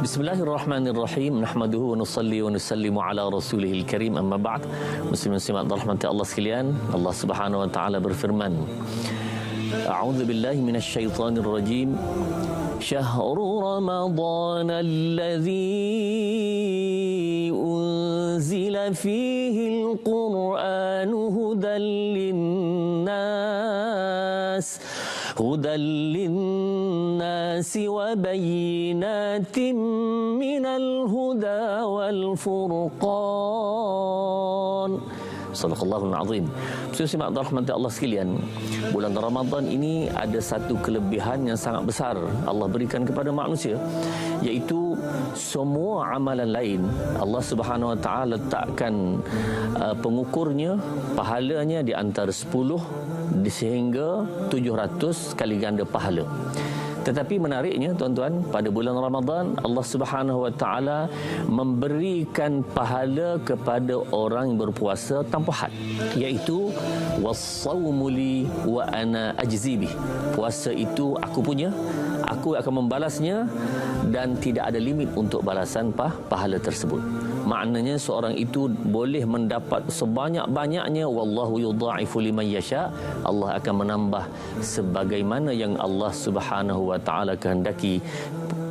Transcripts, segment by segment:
Bismillahirrahmanirrahim. Nahmaduhu wa nusalli wa nusallimu ala rasulihil karim. Amma ba'd. Muslimin muslimat rahmati Allah sekalian, Allah Subhanahu wa taala berfirman, A'udzu billahi minasy syaithanir rajim. Syahrul Ramadan alladzi unzila fihi al-Qur'an hudan lin-nas وبينات من الهدى والفرقان. Sadaqallahul azim. Muslim rahmati Allah sekalian, bulan Ramadan ini ada satu kelebihan yang sangat besar Allah berikan kepada manusia, iaitu semua amalan lain Allah Subhanahu wa taala letakkan pengukurnya, pahalanya di antara 10 sehingga 700 kali ganda pahala. Tetapi menariknya tuan-tuan, pada bulan Ramadan Allah Subhanahu wa taala memberikan pahala kepada orang yang berpuasa tanpa had, iaitu was-saumu li wa ana ajzi bih. Puasa itu aku punya, aku akan membalasnya dan tidak ada limit untuk balasan pahala tersebut. Maknanya seorang itu boleh mendapat sebanyak-banyaknya, wallahu yudha'ifu liman yasha. Allah akan menambah sebagaimana yang Allah Subhanahu wa taala kehendaki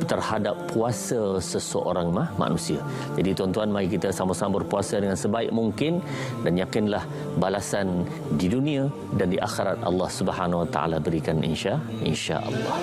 terhadap puasa seseorang manusia. Jadi tuan-tuan, mari kita sama-sama berpuasa dengan sebaik mungkin dan yakinlah balasan di dunia dan di akhirat Allah Subhanahu wa taala berikan insya-Allah.